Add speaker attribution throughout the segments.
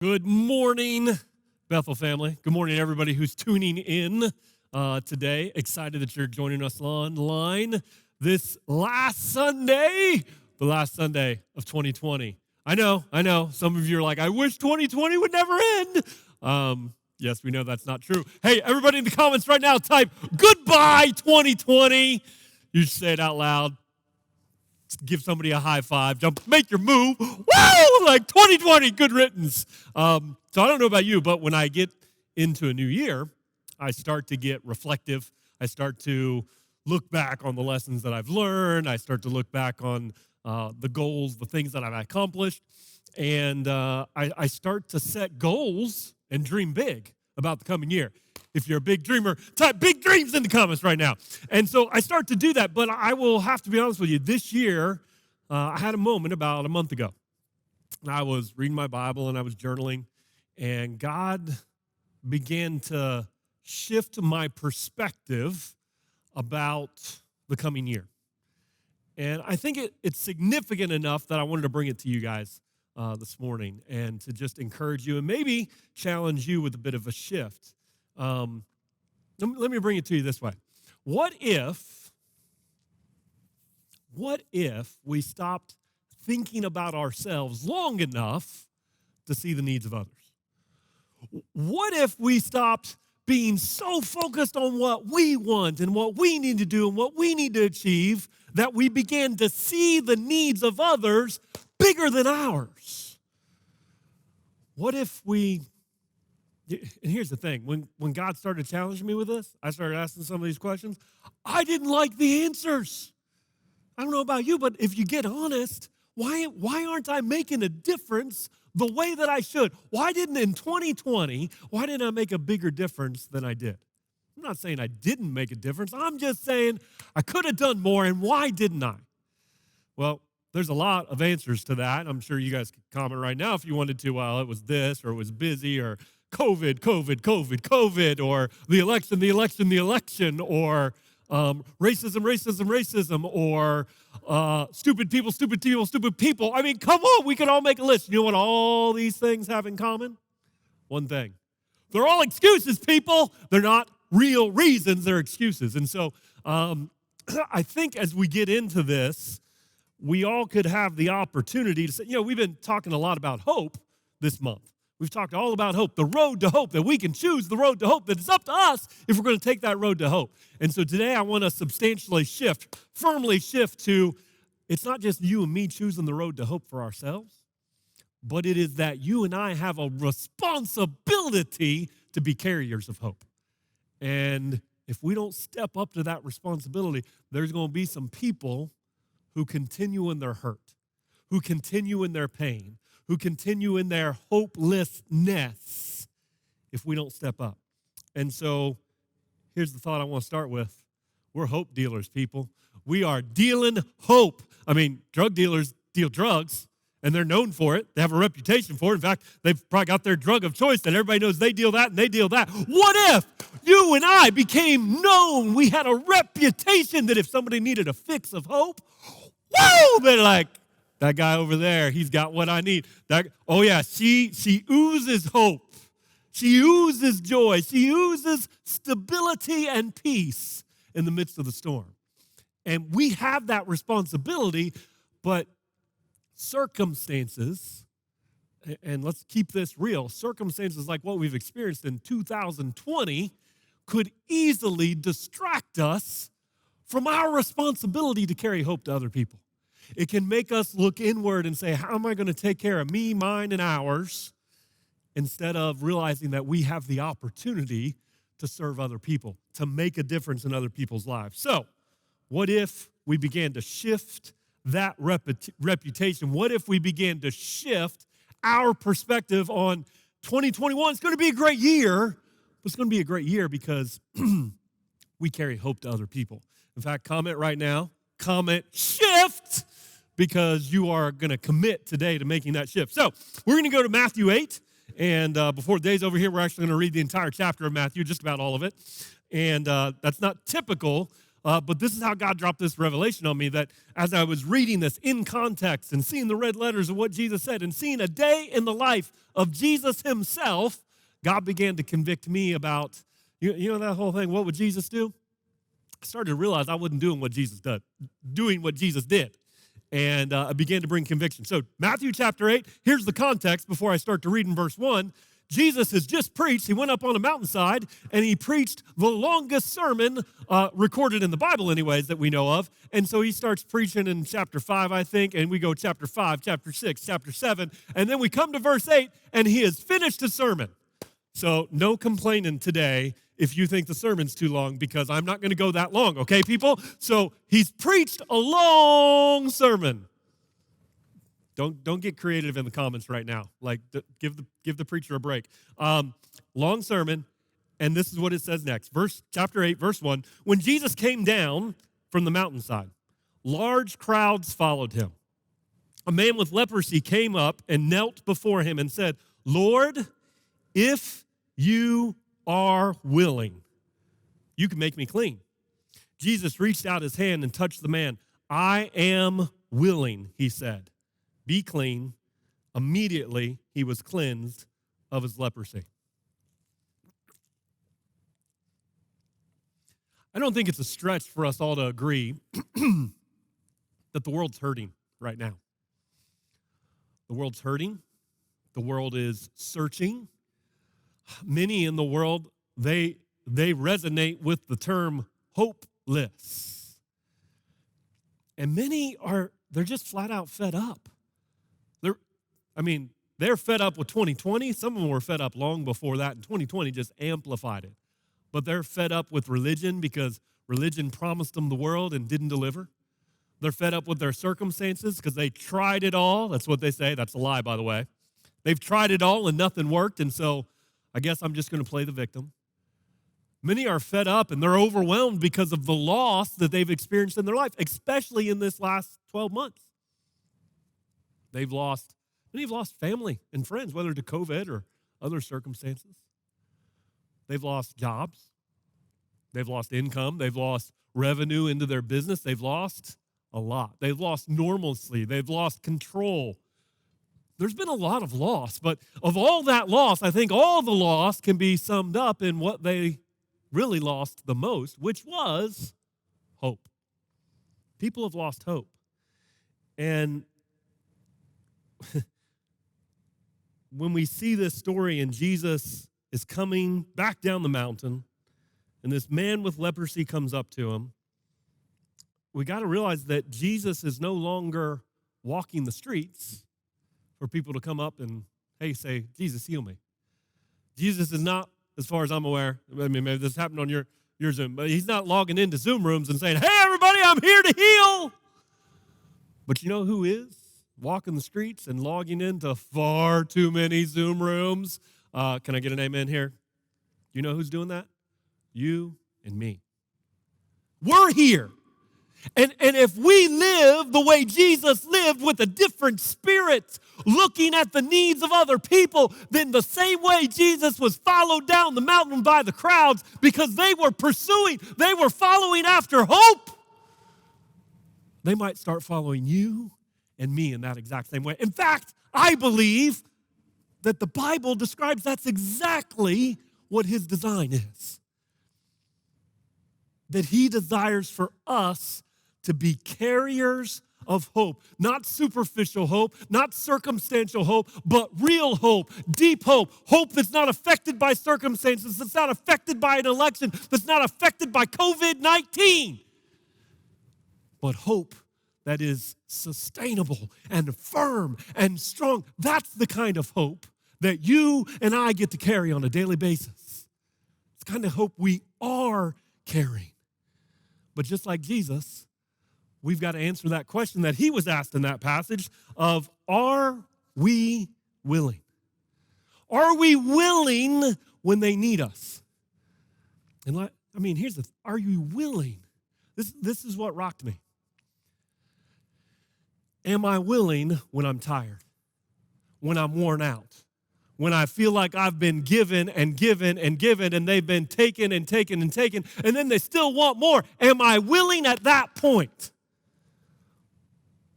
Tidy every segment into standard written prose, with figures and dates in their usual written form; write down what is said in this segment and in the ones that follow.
Speaker 1: Good morning, Bethel family. Good morning, everybody who's tuning in today. Excited that you're joining us online this last Sunday, the last Sunday of 2020. I know. Some of you are like, I wish 2020 would never end. Yes, we know that's not true. Hey, everybody in the comments right now, type goodbye 2020. You should say it out loud. Give somebody a high five, jump, make your move. Woo! Like 2020, good riddance. So I don't know about you, but when I get into a new year, I start to get reflective. I start to look back on the lessons that I've learned. I start to look back on the goals, the things that I've accomplished. And I start to set goals and dream big about the coming year. If you're a big dreamer, type big dreams in the comments right now. And so I start to do that, but I will have to be honest with you. This year, I had a moment about a month ago. I was reading my Bible and I was journaling, and God began to shift my perspective about the coming year. And I think it's significant enough that I wanted to bring it to you guys this morning and to just encourage you and maybe challenge you with a bit of a shift. Let me bring it to you this way. What if we stopped thinking about ourselves long enough to see the needs of others? What if we stopped being so focused on what we want and what we need to do and what we need to achieve that we began to see the needs of others bigger than ours? What if we... And here's the thing, when God started challenging me with this, I started asking some of these questions. I didn't like the answers. I don't know about you, but if you get honest, why aren't I making a difference the way that I should? Why didn't I make a bigger difference than I did? I'm not saying I didn't make a difference. I'm just saying I could have done more, and why didn't I? Well, there's a lot of answers to that. I'm sure you guys could comment right now if you wanted to. Well, it was this, or it was busy, or COVID, or the election, or racism, or stupid people. I mean, come on, we could all make a list. You know what all these things have in common? One thing. They're all excuses, people. They're not real reasons, they're excuses. And so I think as we get into this, we all could have the opportunity to say, we've been talking a lot about hope this month. We've talked all about hope, the road to hope, that we can choose the road to hope, that it's up to us if we're going to take that road to hope. And so today I want to firmly shift to, it's not just you and me choosing the road to hope for ourselves, but it is that you and I have a responsibility to be carriers of hope. And if we don't step up to that responsibility, there's going to be some people who continue in their hurt, who continue in their pain, who continue in their hopelessness if we don't step up. And so here's the thought I want to start with. We're hope dealers, people. We are dealing hope. I mean, drug dealers deal drugs, and they're known for it. They have a reputation for it. In fact, they've probably got their drug of choice that everybody knows they deal that and they deal that. What if you and I became known? We had a reputation that if somebody needed a fix of hope, whoa, they're like, that guy over there, he's got what I need. She oozes hope. She oozes joy. She oozes stability and peace in the midst of the storm. And we have that responsibility, but circumstances, and let's keep this real, circumstances like what we've experienced in 2020 could easily distract us from our responsibility to carry hope to other people. It can make us look inward and say, how am I going to take care of me, mine, and ours, instead of realizing that we have the opportunity to serve other people, to make a difference in other people's lives. So, what if we began to shift that reputation? What if we began to shift our perspective on 2021? It's going to be a great year, but it's going to be a great year because we carry hope to other people. In fact, comment right now, comment shift, because you are going to commit today to making that shift. So we're going to go to Matthew 8, and before the day's over here, we're actually going to read the entire chapter of Matthew, just about all of it. And that's not typical but this is how God dropped this revelation on me, that as I was reading this in context and seeing the red letters of what Jesus said and seeing a day in the life of Jesus himself, God began to convict me about, you know that whole thing, what would Jesus do? I started to realize I wasn't doing what Jesus did. And I began to bring conviction. So Matthew chapter 8, here's the context before I start to read in verse 1. Jesus has just preached. He went up on a mountainside, and he preached the longest sermon recorded in the Bible anyways that we know of. And so he starts preaching in chapter 5, I think, and we go chapter 5, chapter 6, chapter 7, and then we come to verse 8, and he has finished his sermon. So no complaining today if you think the sermon's too long, because I'm not going to go that long, okay, people? So he's preached a long sermon. Don't get creative in the comments right now. Like, give the preacher a break. Long sermon, and this is what it says next. Chapter 8, verse 1. When Jesus came down from the mountainside, large crowds followed him. A man with leprosy came up and knelt before him and said, "Lord, if you are willing, you can make me clean." Jesus reached out his hand and touched the man. "I am willing," he said. "Be clean." Immediately, he was cleansed of his leprosy. I don't think it's a stretch for us all to agree that the world's hurting right now. The world's hurting. The world is searching. Many in the world, they resonate with the term hopeless. And many they're just flat out fed up. They're fed up with 2020. Some of them were fed up long before that, and 2020 just amplified it. But they're fed up with religion because religion promised them the world and didn't deliver. They're fed up with their circumstances because they tried it all. That's what they say. That's a lie, by the way. They've tried it all and nothing worked, and so I guess I'm just going to play the victim. Many are fed up and they're overwhelmed because of the loss that they've experienced in their life, especially in this last 12 months. Many have lost family and friends, whether to COVID or other circumstances. They've lost jobs. They've lost income. They've lost revenue into their business. They've lost a lot. They've lost normalcy. They've lost control. There's been a lot of loss, but of all that loss, I think all the loss can be summed up in what they really lost the most, which was hope. People have lost hope. And when we see this story and Jesus is coming back down the mountain, and this man with leprosy comes up to him, we got to realize that Jesus is no longer walking the streets for people to come up and, hey, say, "Jesus, heal me." Jesus is not, as far as I'm aware, maybe this happened on your Zoom, but he's not logging into Zoom rooms and saying, "Hey, everybody, I'm here to heal." But you know who is walking the streets and logging into far too many Zoom rooms? Can I get an amen here? You know who's doing that? You and me. We're here. And if we live the way Jesus lived, with a different spirit, looking at the needs of other people, then the same way Jesus was followed down the mountain by the crowds because they were following after hope, they might start following you and me in that exact same way. In fact, I believe that the Bible describes that's exactly what his design is. That he desires for us to be carriers of hope, not superficial hope, not circumstantial hope, but real hope, deep hope, hope that's not affected by circumstances, that's not affected by an election, that's not affected by COVID-19, but hope that is sustainable and firm and strong. That's the kind of hope that you and I get to carry on a daily basis. It's the kind of hope we are carrying. But just like Jesus, we've got to answer that question that he was asked in that passage of, are we willing? Are we willing when they need us? And here's the thing. Are you willing? This is what rocked me. Am I willing when I'm tired? When I'm worn out? when I feel like I've been given and given and given, and they've been taken and taken and taken, and then they still want more? Am I willing at that point?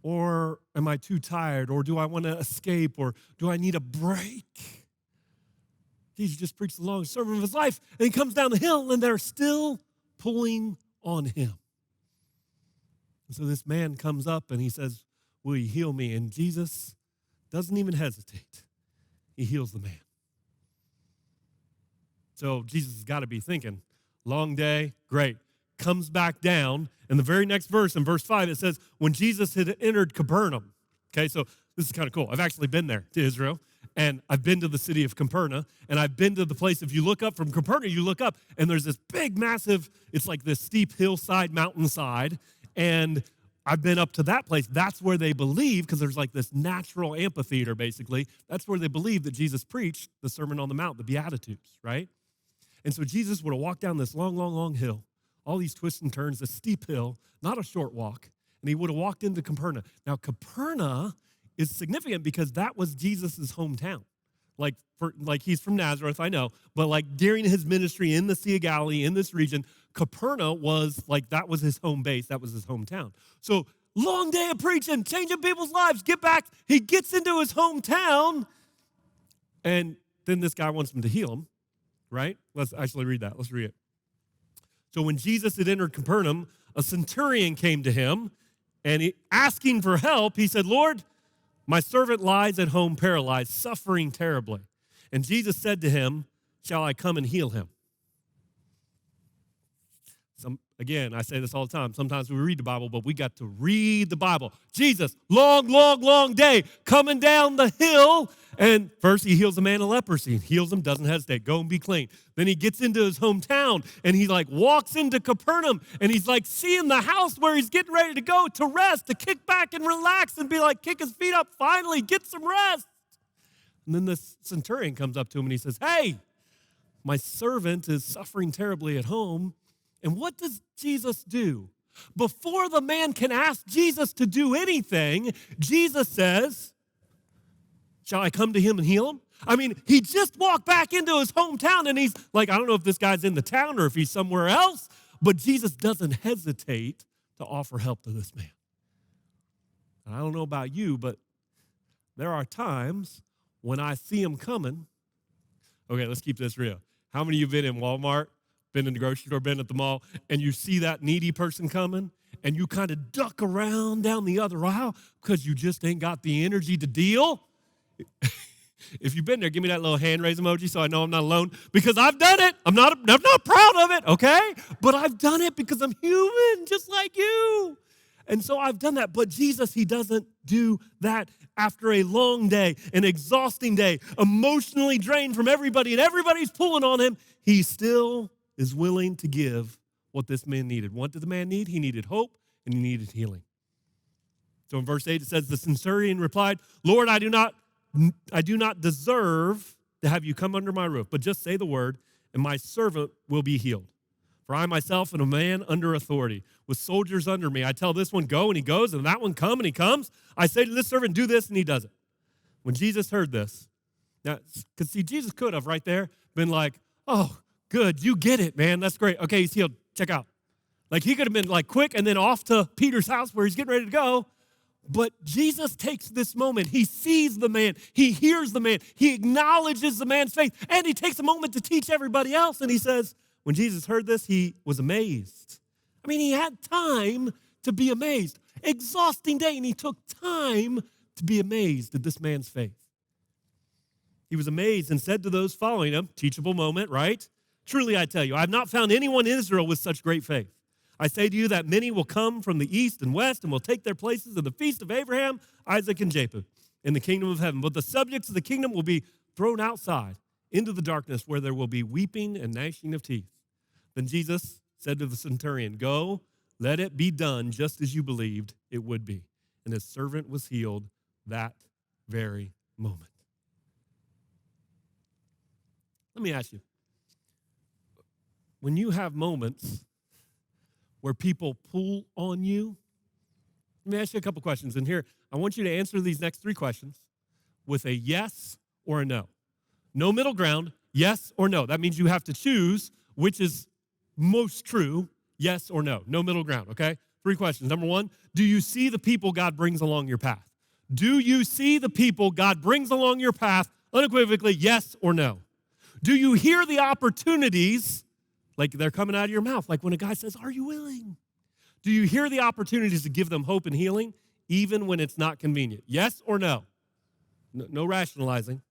Speaker 1: Or am I too tired? Or do I want to escape? Or do I need a break? Jesus just preached the longest sermon of his life, and he comes down the hill, and they're still pulling on him. And so this man comes up, and he says, will you heal me? And Jesus doesn't even hesitate. He heals the man. So Jesus has got to be thinking, long day, great. Comes back down, and the very next verse, in verse 5, it says, when Jesus had entered Capernaum. Okay, so this is kind of cool. I've actually been there to Israel, and I've been to the city of Capernaum, and I've been to the place, if you look up from Capernaum, you look up, and there's this big, massive, it's like this steep hillside, mountainside, and I've been up to that place. That's where they believe, because there's like this natural amphitheater, basically. That's where they believe that Jesus preached the Sermon on the Mount, the Beatitudes, right? And so Jesus would have walked down this long, long, long hill, all these twists and turns, a steep hill, not a short walk, and he would have walked into Capernaum. Now, Capernaum is significant because that was Jesus' hometown. Like he's from Nazareth, I know, but like during his ministry in the Sea of Galilee, in this region, Capernaum was like, that was his home base, that was his hometown. So long day of preaching, changing people's lives, get back. He gets into his hometown, and then this guy wants him to heal him, right? Let's actually read that. Let's read it. So when Jesus had entered Capernaum, a centurion came to him, and asking for help, he said, Lord, my servant lies at home paralyzed, suffering terribly. And Jesus said to him, shall I come and heal him? Again, I say this all the time. Sometimes we read the Bible, but we got to read the Bible. Jesus, long, long, long day, coming down the hill. And first he heals a man of leprosy. Heals him, doesn't hesitate. Go and be clean. Then he gets into his hometown, and he like walks into Capernaum, and he's like seeing the house where he's getting ready to go to rest, to kick back and relax and be like, kick his feet up, finally get some rest. And then this centurion comes up to him, and he says, hey, my servant is suffering terribly at home. And what does Jesus do? Before the man can ask Jesus to do anything, Jesus says, shall I come to him and heal him? I mean, he just walked back into his hometown, and he's like, I don't know if this guy's in the town or if he's somewhere else, but Jesus doesn't hesitate to offer help to this man. And I don't know about you, but there are times when I see him coming. Okay, let's keep this real. How many of you been in Walmart, been in the grocery store, been at the mall, and you see that needy person coming, and you kind of duck around down the other aisle because you just ain't got the energy to deal? If you've been there, give me that little hand raise emoji so I know I'm not alone, because I've done it. I'm not proud of it, okay? But I've done it because I'm human, just like you. And so I've done that. But Jesus, he doesn't do that after a long day, an exhausting day, emotionally drained from everybody, and everybody's pulling on him. He still is willing to give what this man needed. What did the man need? He needed hope, and he needed healing. So in verse 8, it says, the centurion replied, Lord, I do not deserve to have you come under my roof, but just say the word, and my servant will be healed. For I myself am a man under authority, with soldiers under me. I tell this one, go, and he goes, and that one, come, and he comes. I say to this servant, do this, and he does it. When Jesus heard this, now, because see, Jesus could have right there been like, oh, good, you get it, man, that's great. Okay, he's healed, check out. Like he could have been like quick and then off to Peter's house where he's getting ready to go. But Jesus takes this moment. He sees the man. He hears the man. He acknowledges the man's faith. And he takes a moment to teach everybody else. And he says, when Jesus heard this, he was amazed. I mean, he had time to be amazed. Exhausting day, and he took time to be amazed at this man's faith. He was amazed and said to those following him, teachable moment, right? Truly, I tell you, I have not found anyone in Israel with such great faith. I say to you that many will come from the east and west and will take their places in the feast of Abraham, Isaac, and Jacob in the kingdom of heaven. But the subjects of the kingdom will be thrown outside into the darkness where there will be weeping and gnashing of teeth. Then Jesus said to the centurion, go, let it be done just as you believed it would be. And his servant was healed that very moment. Let me ask you, when you have moments where people pull on you, let me ask you a couple questions. And here, I want you to answer these next three questions with a yes or a no. No middle ground, yes or no. That means you have to choose which is most true, yes or no. No middle ground, okay? 3 questions. Number 1, do you see the people God brings along your path? Do you see the people God brings along your path unequivocally, yes or no? Do you hear the opportunities like they're coming out of your mouth? Like when a guy says, are you willing? Do you hear the opportunities to give them hope and healing even when it's not convenient? Yes or no? No rationalizing.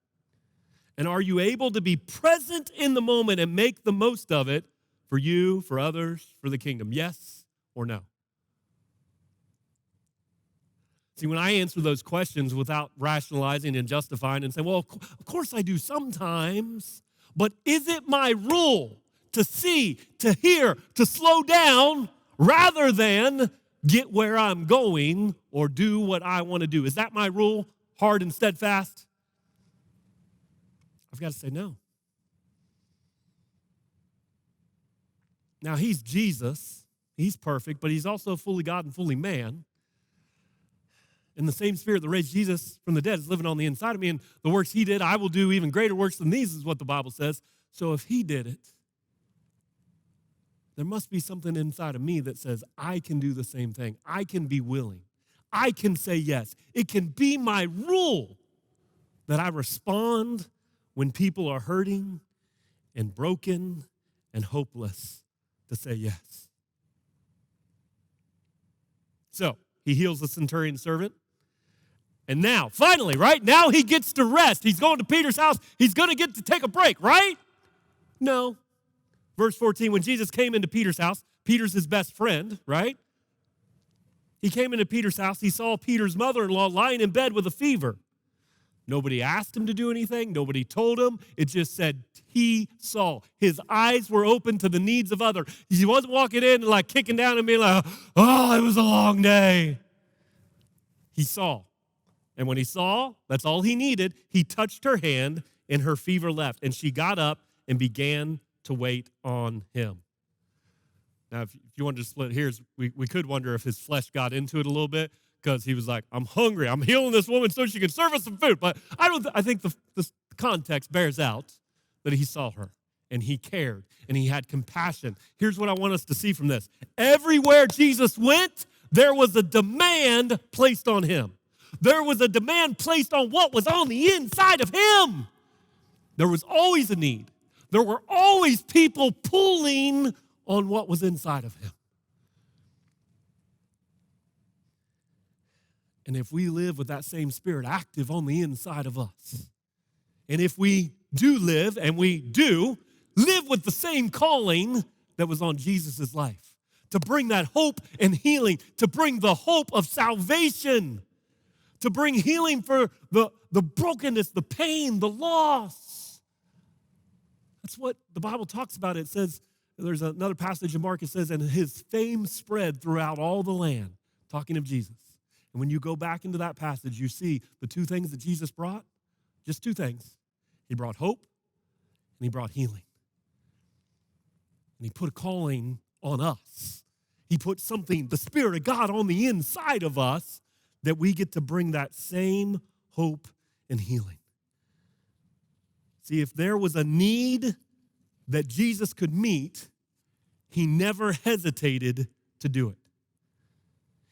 Speaker 1: And are you able to be present in the moment and make the most of it for you, for others, for the kingdom? Yes or no? See, when I answer those questions without rationalizing and justifying and saying, well, of course I do sometimes, but is it my rule to see, to hear, to slow down rather than get where I'm going or do what I want to do? Is that my rule, hard and steadfast? I've got to say no. Now, he's Jesus. He's perfect, but he's also fully God and fully man. And the same spirit that raised Jesus from the dead is living on the inside of me, and the works he did, I will do even greater works than these, is what the Bible says. So if he did it, there must be something inside of me that says, I can do the same thing. I can be willing. I can say yes. It can be my rule that I respond when people are hurting and broken and hopeless to say yes. So he heals the centurion servant. And now, finally, right? Now he gets to rest. He's going to Peter's house. He's going to get to take a break, right? No. Verse 14, when Jesus came into Peter's house, Peter's his best friend, right? He came into Peter's house. He saw Peter's mother-in-law lying in bed with a fever. Nobody asked him to do anything. Nobody told him. It just said he saw. His eyes were open to the needs of others. He wasn't walking in and like kicking down and being like, oh, it was a long day. He saw. And when he saw, that's all he needed. He touched her hand and her fever left. And she got up and began to wait on him. Now, if you wanted to split hairs, we could wonder if his flesh got into it a little bit because he was like, I'm hungry. I'm healing this woman so she can serve us some food. But I think the context bears out that he saw her and he cared and he had compassion. Here's what I want us to see from this. Everywhere Jesus went, there was a demand placed on him. There was a demand placed on what was on the inside of him. There was always a need. There were always people pulling on what was inside of him. And if we live with that same spirit active on the inside of us, and if we do live, and we do, live with the same calling that was on Jesus' life, to bring that hope and healing, to bring the hope of salvation, to bring healing for the brokenness, the pain, the loss. That's what the Bible talks about. It says, there's another passage in Mark, it says, and his fame spread throughout all the land, talking of Jesus. And when you go back into that passage, you see the 2 things that Jesus brought, just 2 things. He brought hope and he brought healing. And he put a calling on us. He put something, the Spirit of God on the inside of us, that we get to bring that same hope and healing. See, if there was a need that Jesus could meet, he never hesitated to do it.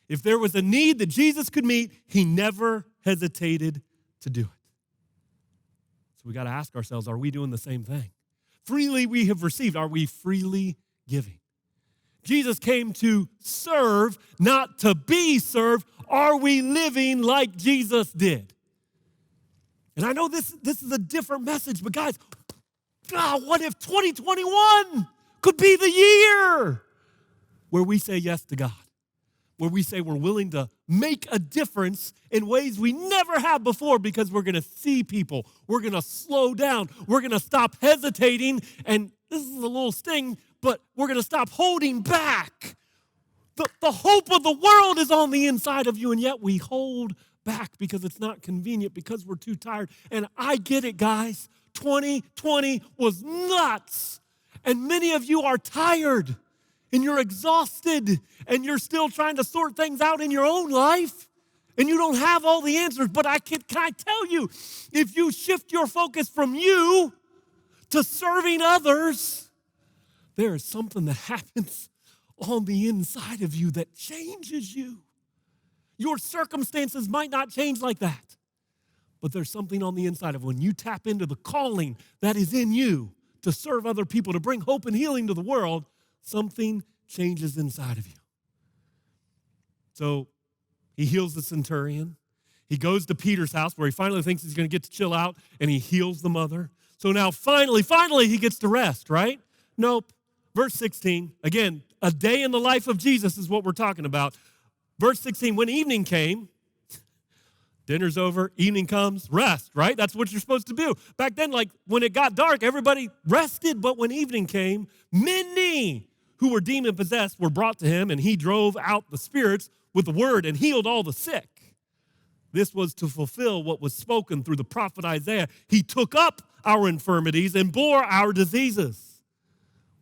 Speaker 1: If there was a need that Jesus could meet, he never hesitated to do it. So we got to ask ourselves, are we doing the same thing? Freely we have received. Are we freely giving? Jesus came to serve, not to be served. Are we living like Jesus did? And I know this is a different message, but guys, what if 2021 could be the year where we say yes to God? Where we say we're willing to make a difference in ways we never have before because we're going to see people. We're going to slow down. We're going to stop hesitating. And this is a little sting, but we're going to stop holding back. The hope of the world is on the inside of you, and yet we hold back because it's not convenient, because we're too tired. And I get it, guys. 2020 was nuts. And many of you are tired. And you're exhausted, and you're still trying to sort things out in your own life. and you don't have all the answers, but can I tell you, if you shift your focus from you to serving others, there is something that happens on the inside of you that changes you. Your circumstances might not change like that, but there's something on the inside of when you tap into the calling that is in you to serve other people, to bring hope and healing to the world, something changes inside of you. So he heals the centurion. He goes to Peter's house where he finally thinks he's going to get to chill out, and he heals the mother. So now finally, he gets to rest, right? Nope. Verse 16, again, a day in the life of Jesus is what we're talking about. Verse 16, when evening came, dinner's over, evening comes, rest, right? That's what you're supposed to do. Back then, like when it got dark, everybody rested, but when evening came, many who were demon-possessed were brought to him, and he drove out the spirits with the word and healed all the sick. This was to fulfill what was spoken through the prophet Isaiah. He took up our infirmities and bore our diseases.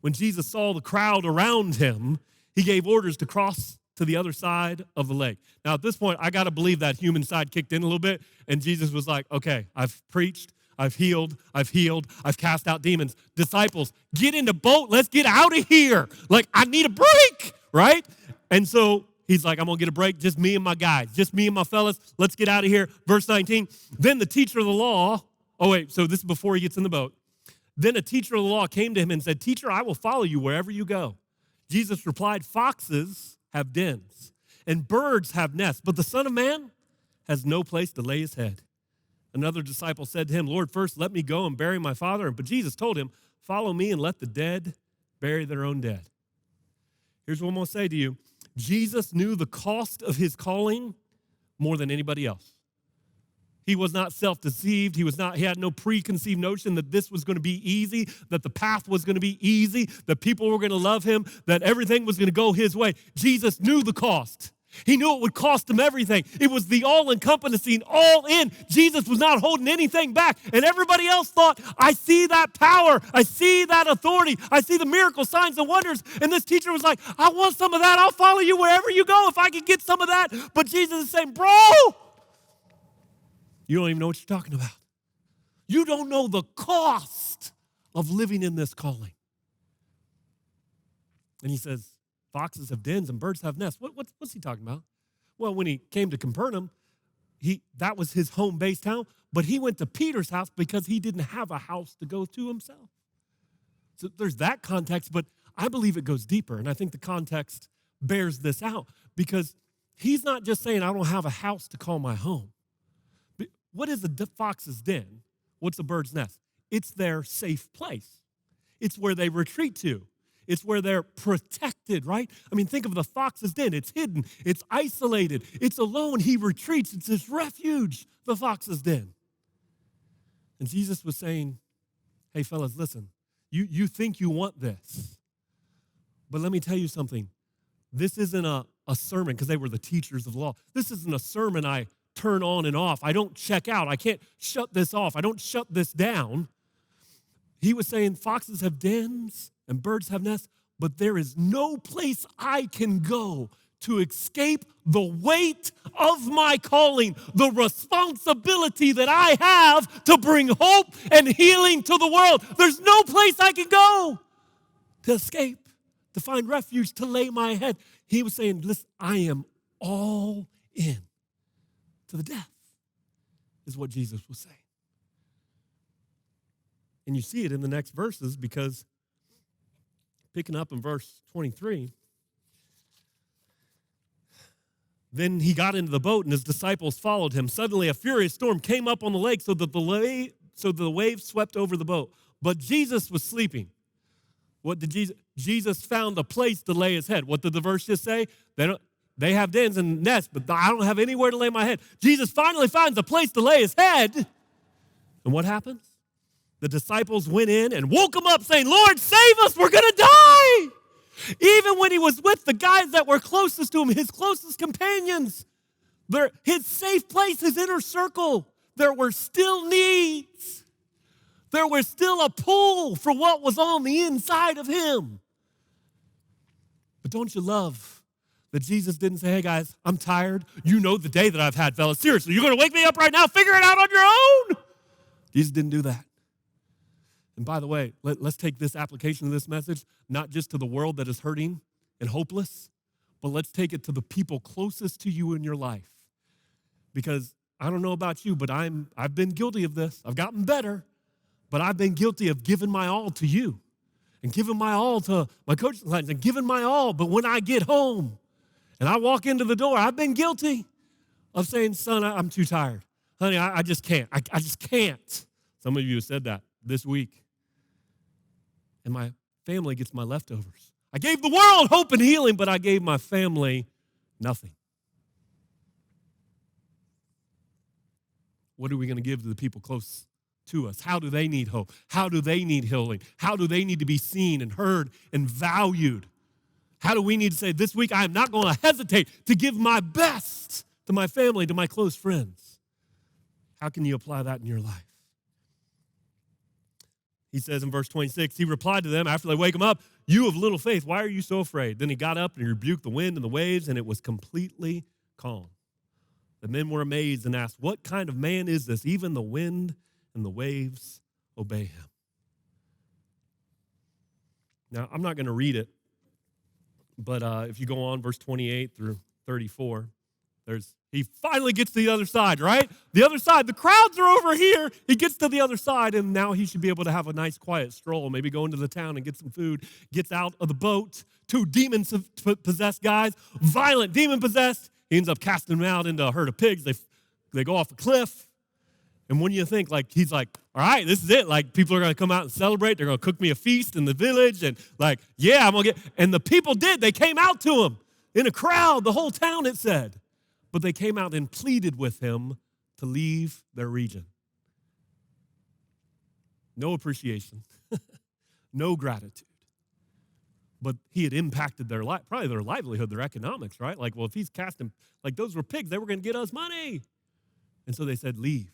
Speaker 1: When Jesus saw the crowd around him, he gave orders to cross to the other side of the lake. Now, at this point, I got to believe that human side kicked in a little bit, and Jesus was like, okay, I've preached, I've healed, I've cast out demons. Disciples, get in the boat, let's get out of here. Like, I need a break, right? And so he's like, I'm going to get a break, just me and my guys, just me and my fellas, let's get out of here. Verse 19, then the teacher of the law, so this is before he gets in the boat. Then a teacher of the law came to him and said, Teacher, I will follow you wherever you go. Jesus replied, foxes have dens, and birds have nests, but the Son of Man has no place to lay his head. Another disciple said to him, Lord, first let me go and bury my father. But Jesus told him, follow me and let the dead bury their own dead. Here's what I'm going to say to you. Jesus knew the cost of his calling more than anybody else. He was not self-deceived. He had no preconceived notion that this was going to be easy, that the path was going to be easy, that people were going to love him, that everything was going to go his way. Jesus knew the cost. He knew it would cost him everything. It was the all-encompassing, all-in. Jesus was not holding anything back. And everybody else thought, I see that power. I see that authority. I see the miracles, signs, and wonders. And this teacher was like, I want some of that. I'll follow you wherever you go if I can get some of that. But Jesus is saying, bro, you don't even know what you're talking about. You don't know the cost of living in this calling. And he says, foxes have dens and birds have nests. What's he talking about? Well, when he came to Capernaum, that was his home-based town, but he went to Peter's house because he didn't have a house to go to himself. So there's that context, but I believe it goes deeper, and I think the context bears this out because he's not just saying, I don't have a house to call my home. But what is a fox's den? What's a bird's nest? It's their safe place. It's where they retreat to. It's where they're protected, right? I mean, think of the fox's den. It's hidden. It's isolated. It's alone. He retreats. It's his refuge, the fox's den. And Jesus was saying, hey, fellas, listen. You think you want this. But let me tell you something. This isn't a sermon, because they were the teachers of the law. This isn't a sermon I turn on and off. I don't check out. I can't shut this off. I don't shut this down. He was saying foxes have dens and birds have nests, but there is no place I can go to escape the weight of my calling, the responsibility that I have to bring hope and healing to the world. There's no place I can go to escape, to find refuge, to lay my head. He was saying, listen, I am all in to the death, is what Jesus was saying. And you see it in the next verses because picking up in verse 23, then he got into the boat and his disciples followed him. Suddenly a furious storm came up on the lake so that the waves swept over the boat. But Jesus was sleeping. What did Jesus found a place to lay his head. What did the verse just say? They have dens and nests, but I don't have anywhere to lay my head. Jesus finally finds a place to lay his head. And what happens? The disciples went in and woke him up saying, Lord, save us, we're going to die. Even when he was with the guys that were closest to him, his closest companions, his safe place, his inner circle, there were still needs. There was still a pull for what was on the inside of him. But don't you love That Jesus didn't say, hey guys, I'm tired. You know the day that I've had, fellas. Seriously, you're going to wake me up right now? Figure it out on your own. Jesus didn't do that. And by the way, let's take this application of this message, not just to the world that is hurting and hopeless, but let's take it to the people closest to you in your life. Because I don't know about you, but I've been guilty of this. I've gotten better, but I've been guilty of giving my all to you and giving my all to my coaching clients and giving my all. But when I get home and I walk into the door, I've been guilty of saying, son, I'm too tired. Honey, I just can't. I just can't. Some of you have said that this week. And my family gets my leftovers. I gave the world hope and healing, but I gave my family nothing. What are we going to give to the people close to us? How do they need hope? How do they need healing? How do they need to be seen and heard and valued? How do we need to say, this week I am not going to hesitate to give my best to my family, to my close friends? How can you apply that in your life? He says in verse 26, he replied to them after they wake him up, you of little faith, why are you so afraid? Then he got up and he rebuked the wind and the waves, and it was completely calm. The men were amazed and asked, what kind of man is this? Even the wind and the waves obey him. Now, I'm not going to read it, but if you go on, verse 28 through 34, he finally gets to the other side, right? The other side, the crowds are over here. He gets to the other side, and now he should be able to have a nice, quiet stroll, maybe go into the town and get some food, gets out of the boat. 2 demon-possessed guys, violent demon-possessed. He ends up casting them out into a herd of pigs. They go off a cliff. And when you think, like, he's like, all right, this is it. Like, people are going to come out and celebrate. They're going to cook me a feast in the village. And like, yeah, I'm going to get. And the people did. They came out to him in a crowd, the whole town, it said. But they came out and pleaded with him to leave their region. No appreciation, no gratitude. But he had impacted their life, probably their livelihood, their economics, right? Like, well, if he's casting, like those were pigs, they were going to get us money. And so they said, leave.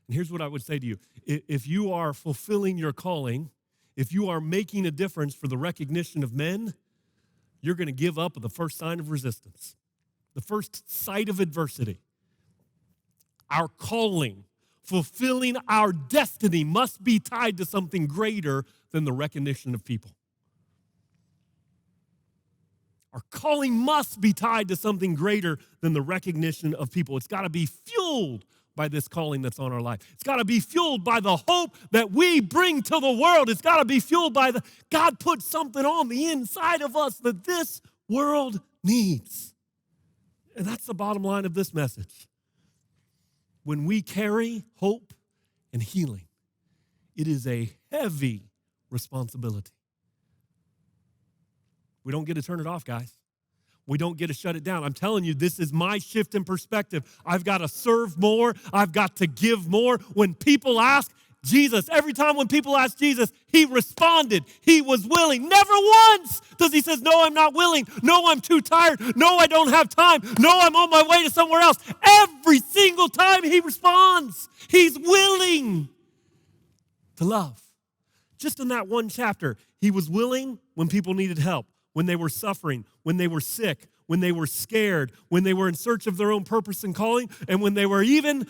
Speaker 1: And here's what I would say to you. If you are fulfilling your calling, if you are making a difference for the recognition of men, you're going to give up at the first sign of resistance, the first sight of adversity. Our calling, fulfilling our destiny must be tied to something greater than the recognition of people. Our calling must be tied to something greater than the recognition of people. It's got to be fueled by this calling that's on our life. It's got to be fueled by the hope that we bring to the world. It's got to be fueled by God put something on the inside of us that this world needs. And that's the bottom line of this message. When we carry hope and healing, it is a heavy responsibility. We don't get to turn it off, guys. We don't get to shut it down. I'm telling you, this is my shift in perspective. I've got to serve more. I've got to give more. When people ask Jesus, every time when people ask Jesus, he responded. He was willing. Never once does he say, no, I'm not willing. No, I'm too tired. No, I don't have time. No, I'm on my way to somewhere else. Every single time he responds, he's willing to love. Just in that one chapter, he was willing when people needed help, when they were suffering, when they were sick, when they were scared, when they were in search of their own purpose and calling, and when they were even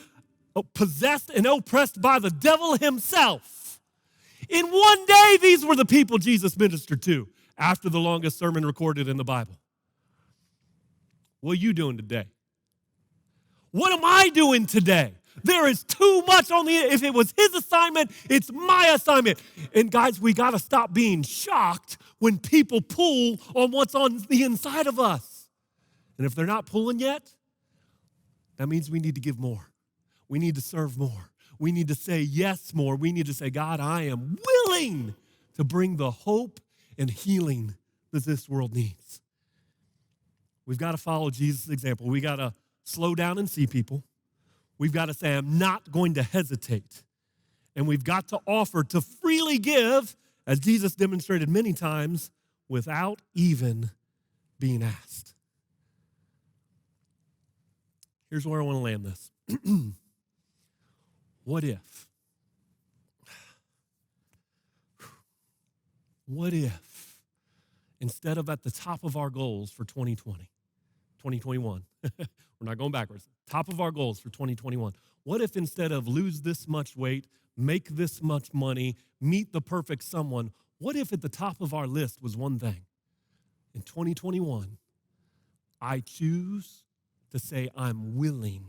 Speaker 1: possessed and oppressed by the devil himself. In one day, these were the people Jesus ministered to after the longest sermon recorded in the Bible. What are you doing today? What am I doing today? There is too much on if it was his assignment, it's my assignment. And guys, we got to stop being shocked when people pull on what's on the inside of us. And if they're not pulling yet, that means we need to give more. We need to serve more. We need to say yes more. We need to say, God, I am willing to bring the hope and healing that this world needs. We've got to follow Jesus' example. We got to slow down and see people. We've got to say, I'm not going to hesitate. And we've got to offer to freely give, as Jesus demonstrated many times, without even being asked. Here's where I want to land this. What if? What if instead of at the top of our goals for 2021, we're not going backwards, top of our goals for 2021, what if instead of lose this much weight, make this much money, meet the perfect someone, what if at the top of our list was one thing? In 2021, I choose to say I'm willing.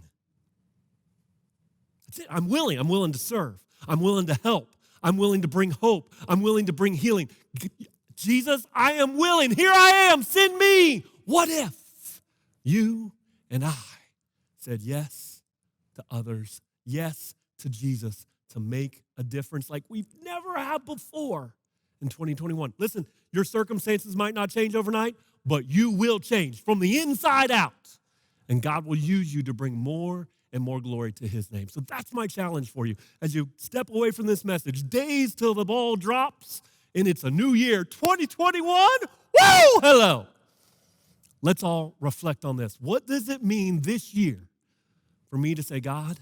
Speaker 1: That's it. I'm willing. I'm willing to serve. I'm willing to help. I'm willing to bring hope. I'm willing to bring healing. Jesus, I am willing. Here I am. Send me. What if you and I said yes to others, yes to Jesus, to make a difference like we've never had before in 2021? Listen, your circumstances might not change overnight, but you will change from the inside out. And God will use you to bring more and more glory to his name. So that's my challenge for you. As you step away from this message, days till the ball drops, and it's a new year, 2021. Woo! Hello. Let's all reflect on this. What does it mean this year for me to say, God,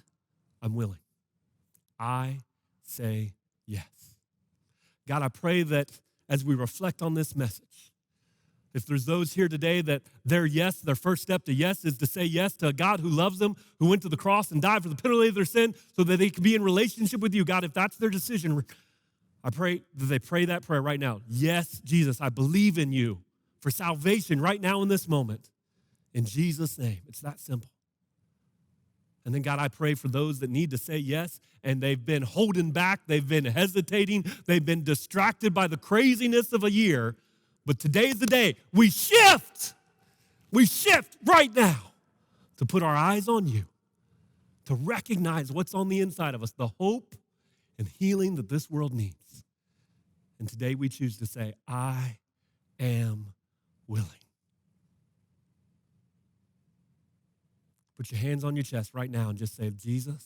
Speaker 1: I'm willing. I say yes. God, I pray that as we reflect on this message, if there's those here today that their first step to yes is to say yes to a God who loves them, who went to the cross and died for the penalty of their sin so that they can be in relationship with you, God, if that's their decision, I pray that they pray that prayer right now. Yes, Jesus, I believe in you for salvation right now in this moment. In Jesus' name. It's that simple. And then, God, I pray for those that need to say yes, and they've been holding back, they've been hesitating, they've been distracted by the craziness of a year. But today's the day we shift. We shift right now to put our eyes on you, to recognize what's on the inside of us, the hope and healing that this world needs. And today we choose to say, I am willing. Put your hands on your chest right now and just say, Jesus,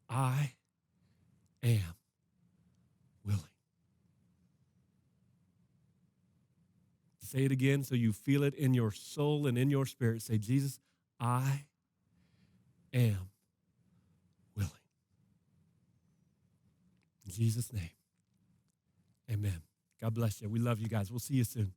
Speaker 1: I am willing. Say it again so you feel it in your soul and in your spirit. Say, Jesus, I am willing. In Jesus' name, amen. God bless you. We love you guys. We'll see you soon.